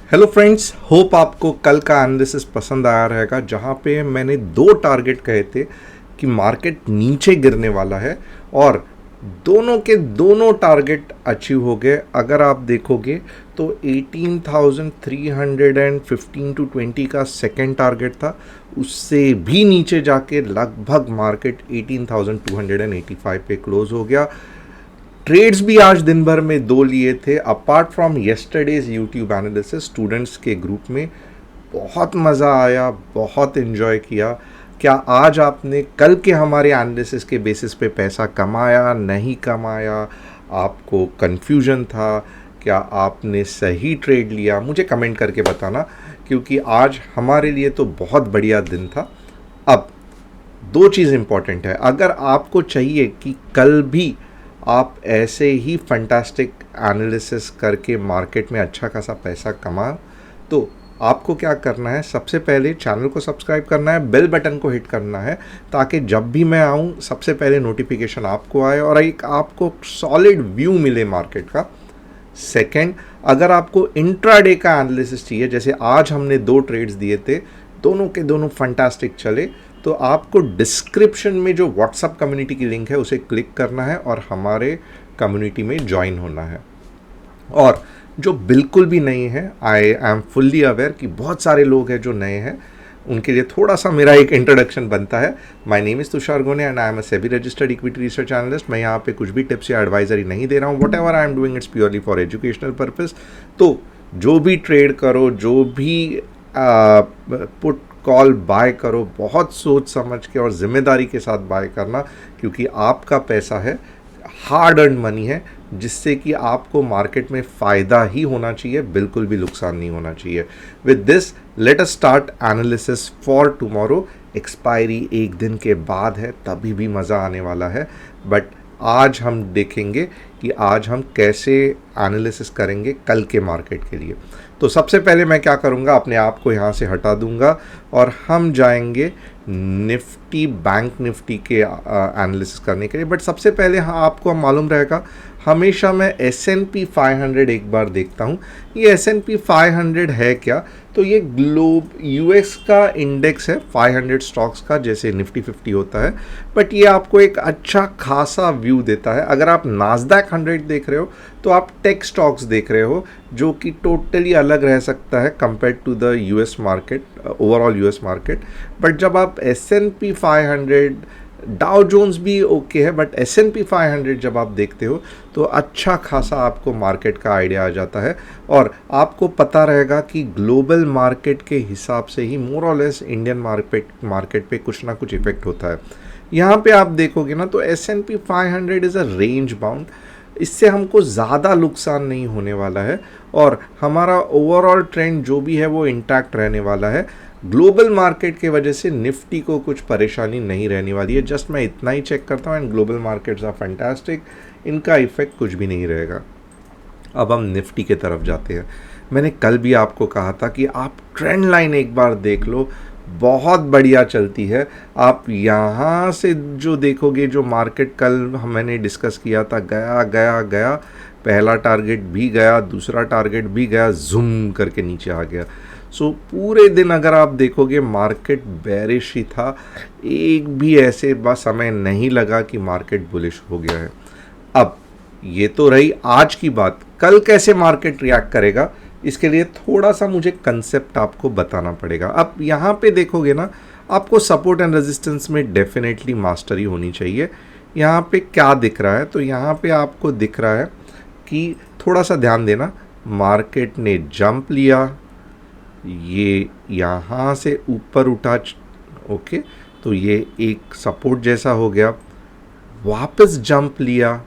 Hello friends, hope आपको कल का एनालिसिस पसंद आया रहेगा जहां पे मैंने दो टारगेट कहे थे कि मार्केट नीचे गिरने वाला है और दोनों के दोनों टारगेट अचीव हो गए। अगर आप देखोगे तो 18,315 टू 20 का सेकेंड टारगेट था, उससे भी नीचे जाके लगभग मार्केट 18,285 पे क्लोज हो गया। ट्रेड्स भी आज दिन भर में दो लिए थे। Apart from yesterday's YouTube analysis, students के ग्रुप में बहुत मज़ा आया, बहुत इन्जॉय किया। क्या आज आपने कल के हमारे एनालिसिस के बेसिस पे पैसा कमाया, नहीं कमाया, आपको कन्फ्यूजन था, क्या आपने सही ट्रेड लिया, मुझे कमेंट करके बताना, क्योंकि आज हमारे लिए तो बहुत बढ़िया दिन था। अब दो चीज़ इम्पॉर्टेंट है। अगर आपको चाहिए कि कल भी आप ऐसे ही फंटास्टिक एनालिसिस करके मार्केट में अच्छा खासा पैसा कमा, तो आपको क्या करना है, सबसे पहले चैनल को सब्सक्राइब करना है, बेल बटन को हिट करना है, ताकि जब भी मैं आऊँ सबसे पहले नोटिफिकेशन आपको आए और एक आपको सॉलिड व्यू मिले मार्केट का। सेकंड, अगर आपको इंट्राडे का एनालिसिस चाहिए, जैसे आज हमने दो ट्रेड्स दिए थे, दोनों के दोनों फंटास्टिक चले, तो आपको डिस्क्रिप्शन में जो व्हाट्सएप कम्युनिटी की लिंक है उसे क्लिक करना है और हमारे कम्युनिटी में ज्वाइन होना है। और जो बिल्कुल भी नहीं है, आई एम फुल्ली अवेयर कि बहुत सारे लोग हैं जो नए हैं, उनके लिए थोड़ा सा मेरा एक इंट्रोडक्शन बनता है। My name is Tushar Gone and I am a SEBI registered equity research analyst. मैं यहाँ पे कुछ भी टिप्स या एडवाइजरी नहीं दे रहा हूँ। What ever I am doing it's purely for educational purpose. तो जो भी ट्रेड करो, जो भी पुट कॉल बाय करो, बहुत सोच समझ के और ज़िम्मेदारी के साथ बाय करना, क्योंकि आपका पैसा है, हार्ड अर्न मनी है, जिससे कि आपको मार्केट में फ़ायदा ही होना चाहिए, बिल्कुल भी नुकसान नहीं होना चाहिए। With this let us start analysis for tomorrow. Expiry एक दिन के बाद है, तभी भी मज़ा आने वाला है। बट आज हम देखेंगे कि आज हम कैसे एनालिसिस करेंगे कल के मार्केट के लिए। तो सबसे पहले मैं क्या करूँगा, अपने आप को यहाँ से हटा दूँगा और हम जाएंगे निफ्टी, बैंक निफ्टी के एनालिसिस करने के लिए। बट सबसे पहले हाँ, आपको मालूम रहेगा, हमेशा मैं S&P 500 एक बार देखता हूँ। ये S&P 500 है क्या? तो ये ग्लोब US का इंडेक्स है 500 स्टॉक्स का, जैसे निफ्टी 50 होता है, बट ये आपको एक अच्छा खासा व्यू देता है। अगर आप नास्डैक 100 देख रहे हो तो आप टेक स्टॉक्स देख रहे हो, जो कि टोटली अलग रह सकता है compare to the US market, overall US market. But जब आप S&P 500, डाउ जोन्स भी ओके है, बट S&P 500 जब आप देखते हो तो अच्छा खासा आपको मार्केट का आइडिया आ जाता है और आपको पता रहेगा कि ग्लोबल मार्केट के हिसाब से ही मोर और लेस इंडियन मार्केट पे कुछ ना कुछ इफेक्ट होता है। यहाँ पे आप देखोगे ना, तो S&P 500 is a range bound, इससे हमको ज़्यादा नुकसान नहीं होने वाला है और हमारा ओवरऑल ट्रेंड जो भी है वो इंटैक्ट रहने वाला है। ग्लोबल मार्केट के वजह से निफ्टी को कुछ परेशानी नहीं रहने वाली है। जस्ट मैं इतना ही चेक करता हूँ and global markets are fantastic, इनका इफेक्ट कुछ भी नहीं रहेगा। अब हम निफ्टी के तरफ जाते हैं। मैंने कल भी आपको कहा था कि आप ट्रेंड लाइन एक बार देख लो, बहुत बढ़िया चलती है। आप यहाँ से जो देखोगे, जो मार्केट कल मैंने डिस्कस किया था, गया गया गया, पहला टारगेट भी गया, दूसरा टारगेट भी गया, जूम करके नीचे आ गया। सो पूरे दिन अगर आप देखोगे मार्केट बेरिश ही था, एक भी ऐसे बस समय नहीं लगा कि मार्केट बुलिश हो गया है। अब ये तो रही आज की बात, कल कैसे मार्केट रिएक्ट करेगा, इसके लिए थोड़ा सा मुझे कंसेप्ट आपको बताना पड़ेगा। अब यहाँ पे देखोगे ना, आपको सपोर्ट एंड रेजिस्टेंस में डेफिनेटली मास्टरी होनी चाहिए। यहाँ पे क्या दिख रहा है, तो यहाँ पे आपको दिख रहा है कि थोड़ा सा ध्यान देना, मार्केट ने जंप लिया, ये यहाँ से ऊपर उठा, ओके, तो ये एक सपोर्ट जैसा हो गया, वापस जंप लिया,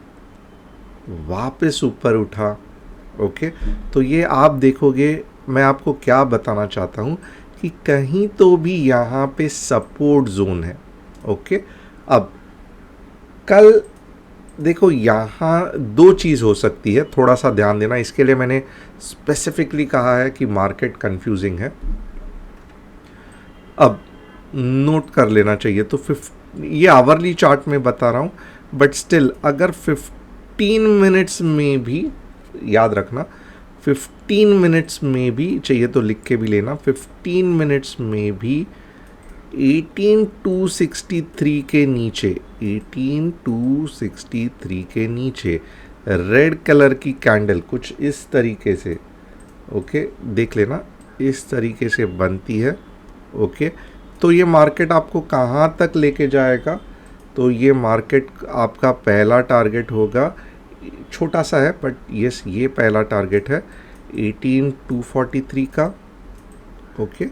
वापस ऊपर उठा, ओके। तो ये आप देखोगे, मैं आपको क्या बताना चाहता हूँ कि कहीं तो भी यहाँ पे सपोर्ट जोन है, ओके। अब कल देखो, यहाँ दो चीज़ हो सकती है, थोड़ा सा ध्यान देना, इसके लिए मैंने स्पेसिफिकली कहा है कि मार्केट कंफ्यूजिंग है। अब नोट कर लेना चाहिए, तो ये आवरली चार्ट में बता रहा हूँ, बट स्टिल अगर 15 मिनट्स में भी, याद रखना 15 मिनट्स में भी चाहिए तो लिख के भी लेना, 15 मिनट्स में भी 18,263 के नीचे, 18,263 के नीचे रेड कलर की कैंडल कुछ इस तरीके से, ओके, देख लेना, इस तरीके से बनती है, ओके। तो ये मार्केट आपको कहाँ तक लेके जाएगा? तो ये मार्केट आपका पहला टारगेट होगा, छोटा सा है बट यस ये पहला टारगेट है 18,243 का, ओके।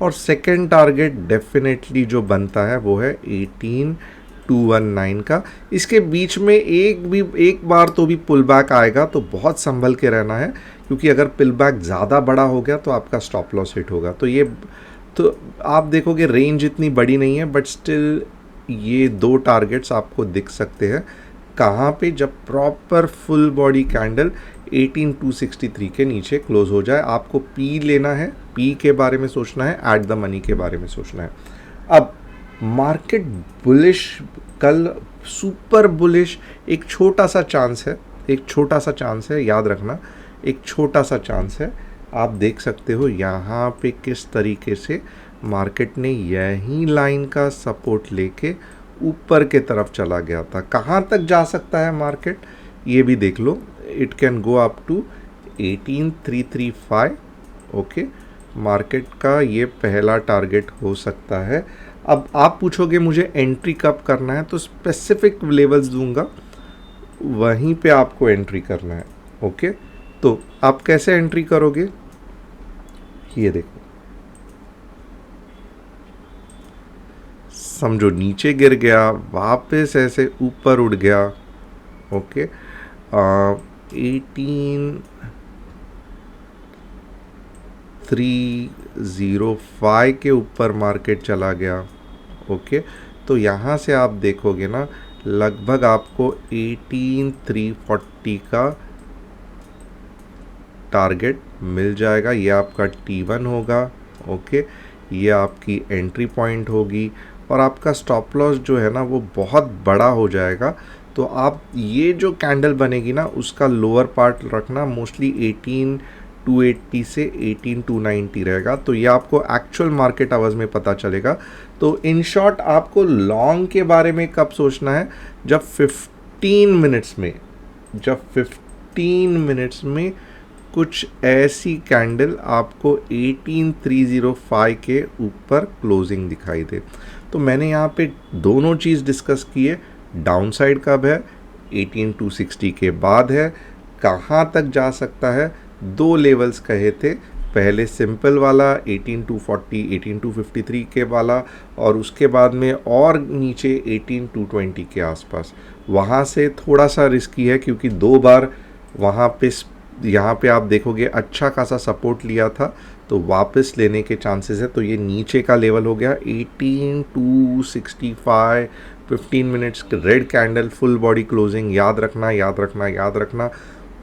और सेकंड टारगेट डेफिनेटली जो बनता है वो है 18,219 का। इसके बीच में एक बार तो भी पुल बैक आएगा, तो बहुत संभल के रहना है, क्योंकि अगर पुल बैक ज़्यादा बड़ा हो गया तो आपका स्टॉप लॉस हिट होगा। तो आप देखोगे रेंज इतनी बड़ी नहीं है, बट स्टिल ये दो टारगेट्स आपको दिख सकते हैं। कहाँ पे? जब प्रॉपर फुल बॉडी कैंडल 18,263 के नीचे क्लोज हो जाए। आपको पी लेना है, पी के बारे में सोचना है, एट द मनी के बारे में सोचना है। अब मार्केट बुलिश, कल सुपर बुलिश, एक छोटा सा चांस है, याद रखना, एक छोटा सा चांस है। आप देख सकते हो यहाँ पे किस तरीके से मार्केट ने यही लाइन का सपोर्ट लेके ऊपर के तरफ चला गया था। कहाँ तक जा सकता है मार्केट, ये भी देख लो। It can go up to 18,335, okay. Market का ये पहला टारगेट हो सकता है। अब आप पूछोगे मुझे एंट्री कब करना है, तो स्पेसिफिक लेवल्स दूंगा, वहीं पे आपको एंट्री करना है, ओके। तो आप कैसे एंट्री करोगे, ये देखो, समझो नीचे गिर गया, वापस ऐसे ऊपर उड़ गया, ओके। 18,305 के ऊपर मार्केट चला गया, ओके। तो यहाँ से आप देखोगे ना, लगभग आपको 18,340 का टारगेट मिल जाएगा। ये आपका T1 होगा, ओके। ये आपकी एंट्री पॉइंट होगी, और आपका स्टॉप लॉस जो है ना वो बहुत बड़ा हो जाएगा। तो आप ये जो कैंडल बनेगी ना, उसका लोअर पार्ट रखना, मोस्टली 18,280 से 18,290 रहेगा। तो ये आपको एक्चुअल मार्केट आवर्स में पता चलेगा। तो इन शॉर्ट आपको लॉन्ग के बारे में कब सोचना है, जब 15 मिनट्स में कुछ ऐसी कैंडल आपको 18,305 के ऊपर क्लोजिंग दिखाई दे। तो मैंने यहाँ पे दोनों चीज़ डिस्कस की है। डाउन साइड कब है, 18,260 के बाद है। कहाँ तक जा सकता है, दो लेवल्स कहे थे, पहले सिंपल वाला 18,240 18,253 के वाला, और उसके बाद में और नीचे 18,220 के आसपास। वहाँ से थोड़ा सा रिस्की है, क्योंकि दो बार वहाँ पे यहाँ पे आप देखोगे अच्छा खासा सपोर्ट लिया था, तो वापस लेने के चांसेस है। तो ये नीचे का लेवल हो गया 18,265, 15 minutes red candle full body closing. याद रखना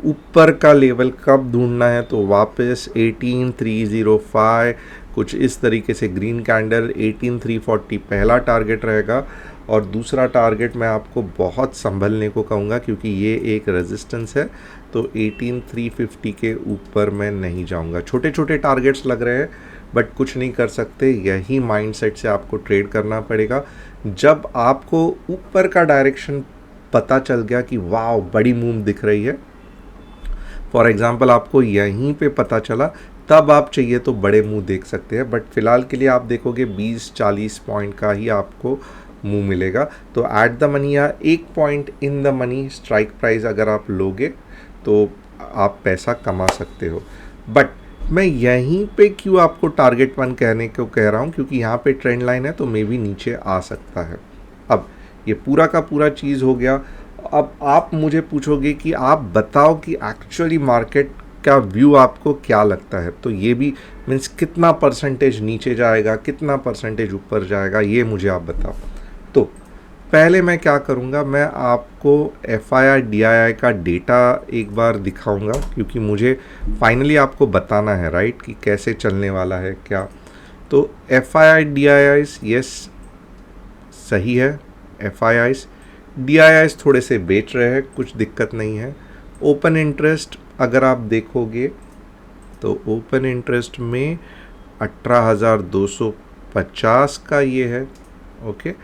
ऊपर का लेवल कब ढूंढना है, तो वापस 18,305, कुछ इस तरीके से ग्रीन कैंडल 18,340 पहला टारगेट रहेगा। और दूसरा टारगेट मैं आपको बहुत संभलने को कहूँगा, क्योंकि ये एक रेजिस्टेंस है। तो 18,350 के ऊपर मैं नहीं जाऊँगा। छोटे छोटे टारगेट्स लग रहे हैं, बट कुछ नहीं कर सकते। यही माइंडसेट से आपको ट्रेड करना पड़ेगा। जब आपको ऊपर का डायरेक्शन पता चल गया कि वाह बड़ी मूव दिख रही है, फॉर एग्जांपल आपको यहीं पे पता चला, तब आप चाहिए तो बड़े मूव देख सकते हैं। बट फिलहाल के लिए आप देखोगे 20-40 पॉइंट का ही आपको मूव मिलेगा। तो एट द मनी या एक point in the money strike price अगर आप लोगे तो आप पैसा कमा सकते हो। बट मैं यहीं पे क्यों आपको टारगेट 1 कहने को कह रहा हूँ, क्योंकि यहाँ पे ट्रेंड लाइन है, तो मे भी नीचे आ सकता है। अब ये पूरा का पूरा चीज़ हो गया। अब आप मुझे पूछोगे कि आप बताओ कि एक्चुअली मार्केट का व्यू आपको क्या लगता है। तो ये भी मीन्स कितना परसेंटेज नीचे जाएगा, कितना परसेंटेज ऊपर जाएगा, ये मुझे आप बताओ। तो पहले मैं क्या करूँगा, मैं आपको FII DII का डेटा एक बार दिखाऊंगा, क्योंकि मुझे फाइनली आपको बताना है राइट कि कैसे चलने वाला है क्या। तो FII DIIs यस सही है, FIIs DIIs थोड़े से बेच रहे हैं, कुछ दिक्कत नहीं है। ओपन इंटरेस्ट अगर आप देखोगे तो ओपन इंटरेस्ट में 18,250 का ये है, ओके।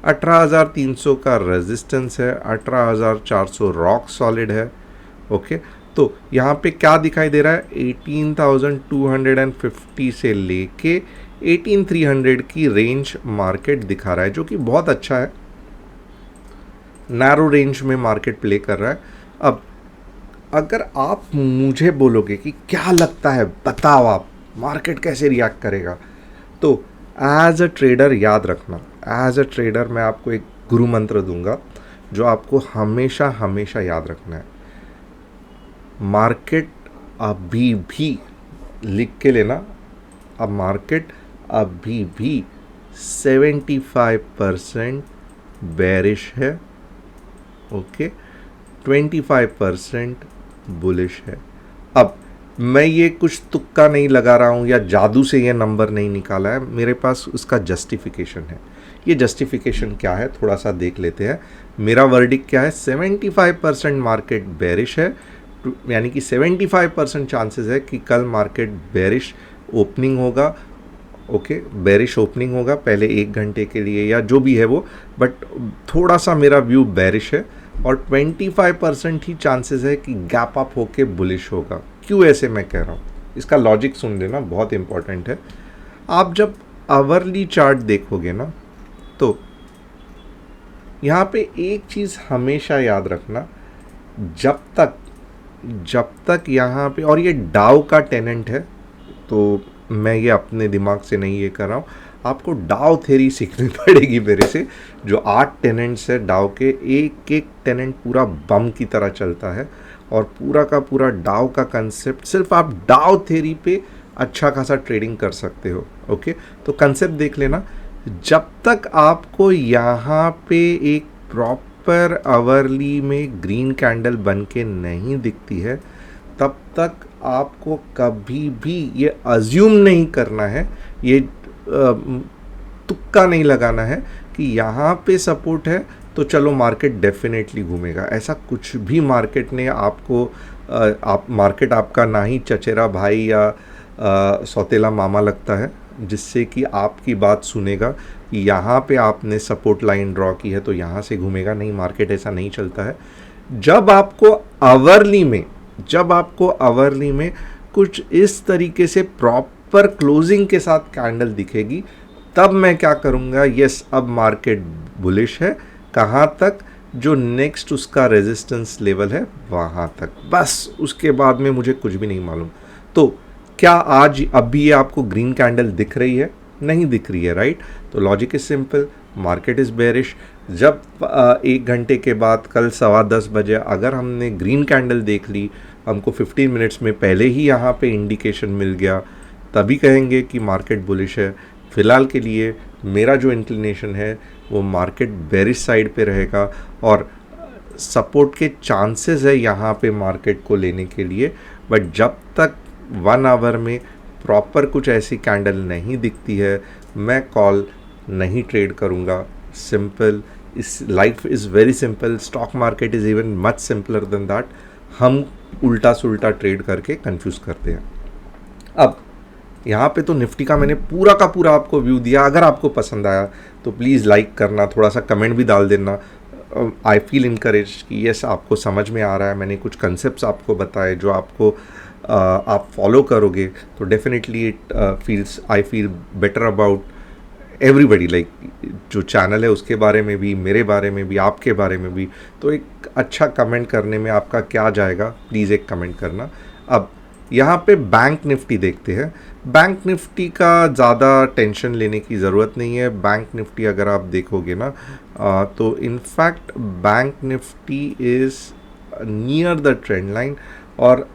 18,300 का रेजिस्टेंस है, 18,400 रॉक सॉलिड है, ओके। तो यहाँ पे क्या दिखाई दे रहा है, 18,250 से लेके 18,300 की रेंज मार्केट दिखा रहा है, जो कि बहुत अच्छा है। नैरो रेंज में मार्केट प्ले कर रहा है। अब अगर आप मुझे बोलोगे कि क्या लगता है, बताओ आप मार्केट कैसे रिएक्ट करेगा, तो एज अ ट्रेडर याद रखना, एज अ ट्रेडर मैं आपको एक गुरु मंत्र दूंगा जो आपको हमेशा हमेशा याद रखना है। मार्केट अभी भी, लिख के लेना, अब मार्केट अभी भी 75% बेरिश है, ओके, 25% बुलिश है। अब मैं ये कुछ तुक्का नहीं लगा रहा हूँ या जादू से ये नंबर नहीं निकाला है, मेरे पास उसका जस्टिफिकेशन है। ये जस्टिफिकेशन क्या है, थोड़ा सा देख लेते हैं। मेरा वर्डिक क्या है, 75% मार्केट बेरिश है, यानी कि 75% चांसेस है कि कल मार्केट बेरिश ओपनिंग होगा, ओके, बेरिश ओपनिंग होगा पहले 1 घंटे के लिए या जो भी है वो, बट थोड़ा सा मेरा व्यू बेरिश है। और 25% ही चांसेस है कि गैप अप होके बुलिश होगा। क्यों ऐसे मैं कह रहा हूँ, इसका लॉजिक सुन लेना, बहुत इंपॉर्टेंट है। आप जब आवरली चार्ट देखोगे ना, तो यहाँ पे एक चीज़ हमेशा याद रखना, जब तक यहाँ पे, और ये डाउ का टेनेंट है, तो मैं ये अपने दिमाग से नहीं ये कर रहा हूँ, आपको डाउ थ्योरी सीखनी पड़ेगी मेरे से। जो 8 टेनेंट्स है डाउ के, एक एक टेनेंट पूरा बम की तरह चलता है, और पूरा का पूरा डाउ का कंसेप्ट सिर्फ आप डाउ थ्योरी पे अच्छा खासा ट्रेडिंग कर सकते हो, ओके। तो कंसेप्ट देख लेना, जब तक आपको यहाँ पे एक प्रॉपर आवरली में ग्रीन कैंडल बन के नहीं दिखती है, तब तक आपको कभी भी ये अज्यूम नहीं करना है, ये तुक्का नहीं लगाना है कि यहाँ पे सपोर्ट है तो चलो मार्केट डेफिनेटली घूमेगा। ऐसा कुछ भी मार्केट ने आपको मार्केट आपका ना ही चचेरा भाई या सौतेला मामा लगता है जिससे कि आपकी बात सुनेगा कि यहाँ पे आपने सपोर्ट लाइन ड्रॉ की है तो यहाँ से घूमेगा। नहीं, मार्केट ऐसा नहीं चलता है। जब आपको आवरली में कुछ इस तरीके से प्रॉपर क्लोजिंग के साथ कैंडल दिखेगी, तब मैं क्या करूँगा, यस अब मार्केट बुलिश है। कहाँ तक, जो नेक्स्ट उसका रेजिस्टेंस लेवल है वहाँ तक, बस उसके बाद में मुझे कुछ भी नहीं मालूम। तो क्या आज अभी ये आपको ग्रीन कैंडल दिख रही है? नहीं दिख रही है, राइट। तो logic is simple, market is bearish. जब 1 घंटे के बाद कल 10:15 बजे अगर हमने ग्रीन कैंडल देख ली, हमको 15 मिनट्स में पहले ही यहाँ पे इंडिकेशन मिल गया, तभी कहेंगे कि मार्केट बुलिश है। फ़िलहाल के लिए मेरा जो इंक्लिनेशन है वो मार्केट बेरिश साइड पे रहेगा, और सपोर्ट के चांसेस है यहाँ पे मार्केट को लेने के लिए। बट जब तक 1 आवर में प्रॉपर कुछ ऐसी कैंडल नहीं दिखती है, मैं कॉल नहीं ट्रेड करूँगा। Simple, this life is very simple, stock market is even much simpler than that. हम उल्टा सुल्टा ट्रेड करके कंफ्यूज करते हैं। अब यहाँ पे तो निफ्टी का मैंने पूरा का पूरा आपको व्यू दिया। अगर आपको पसंद आया तो प्लीज़ लाइक करना, थोड़ा सा कमेंट भी डाल देना। आई फील इनकरेज कि यस आपको समझ में आ रहा है, मैंने कुछ कंसेप्ट्स आपको बताए जो आपको आप फॉलो करोगे तो definitely it feels, I feel better about everybody, like जो चैनल है उसके बारे में भी, मेरे बारे में भी, आपके बारे में भी। तो एक अच्छा कमेंट करने में आपका क्या जाएगा, प्लीज़ एक कमेंट करना। अब यहाँ पे बैंक निफ्टी देखते हैं। बैंक निफ्टी का ज़्यादा टेंशन लेने की ज़रूरत नहीं है। बैंक निफ्टी अगर आप देखोगे ना तो in fact bank Nifty is near the trend line, और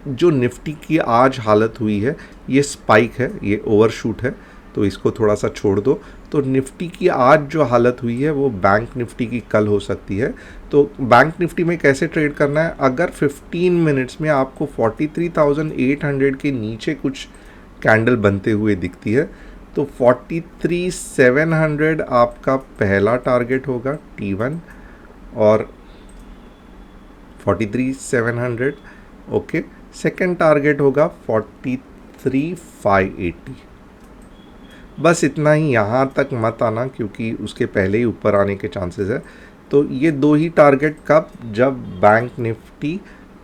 जो निफ्टी की आज हालत हुई है ये स्पाइक है, ये ओवरशूट है, तो इसको थोड़ा सा छोड़ दो। तो निफ्टी की आज जो हालत हुई है वो बैंक निफ्टी की कल हो सकती है। तो बैंक निफ्टी में कैसे ट्रेड करना है, अगर 15 मिनट्स में आपको 43,800 के नीचे कुछ कैंडल बनते हुए दिखती है तो 43,700 आपका पहला टारगेट होगा T1, और 43,700, ओके। सेकंड टारगेट होगा 43,580। बस इतना ही, यहाँ तक मत आना क्योंकि उसके पहले ही ऊपर आने के चांसेस है। तो ये दो ही टारगेट कब, जब बैंक निफ्टी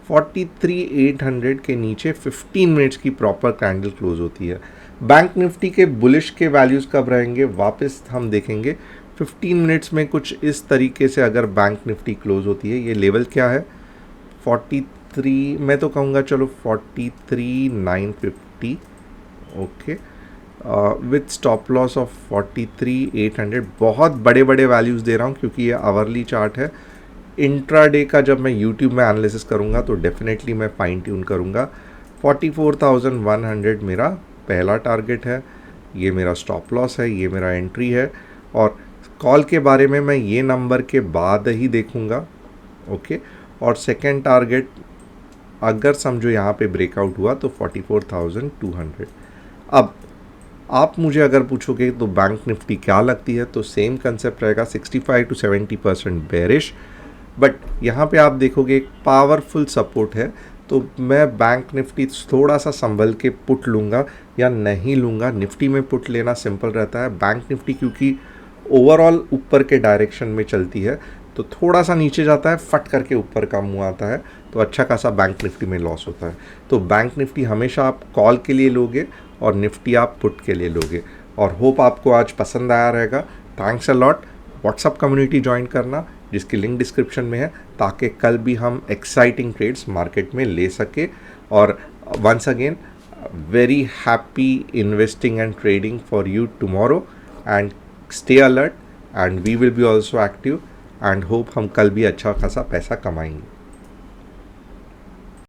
43,800 के नीचे 15 मिनट्स की प्रॉपर कैंडल क्लोज होती है। बैंक निफ्टी के बुलिश के वैल्यूज़ कब रहेंगे वापस हम देखेंगे 15 मिनट्स में। कुछ इस तरीके से अगर बैंक निफ्टी क्लोज होती है, ये लेवल क्या है 43, मैं तो कहूँगा चलो 43,950, okay, with stop loss of 43,800। बहुत बड़े बड़े वैल्यूज़ दे रहा हूँ क्योंकि ये आवरली चार्ट है। इंट्राडे का जब मैं यूट्यूब में एनालिसिस करूँगा तो डेफिनेटली मैं फाइन ट्यून करूँगा। 44,100 मेरा पहला टारगेट है, ये मेरा स्टॉप लॉस है, ये मेरा एंट्री है। और कॉल के बारे में मैं ये नंबर के बाद ही देखूँगा, ओके। और सेकेंड टारगेट अगर समझो यहाँ पे ब्रेकआउट हुआ तो 44,200। अब आप मुझे अगर पूछोगे तो बैंक निफ्टी क्या लगती है, तो सेम कंसेप्ट रहेगा 65 to 70% बेरिश। बट यहाँ पे आप देखोगे एक पावरफुल सपोर्ट है, तो मैं बैंक निफ्टी थोड़ा सा संभल के पुट लूँगा या नहीं लूँगा। निफ्टी में पुट लेना सिंपल रहता है, बैंक निफ्टी क्योंकि ओवरऑल ऊपर के डायरेक्शन में चलती है तो थोड़ा सा नीचे जाता है, फट करके ऊपर का मुँह आता है, तो अच्छा खासा बैंक निफ्टी में लॉस होता है। तो बैंक निफ्टी हमेशा आप कॉल के लिए लोगे और निफ्टी आप पुट के लिए लोगे। और होप आपको आज पसंद आया रहेगा। Thanks a lot. WhatsApp community join करना जिसकी लिंक डिस्क्रिप्शन में है, ताकि कल भी हम एक्साइटिंग ट्रेड्स मार्केट में ले सके। और once again very happy investing and trading for you tomorrow, and stay alert and we will be also active, and hope हम कल भी अच्छा खासा पैसा कमाएंगे।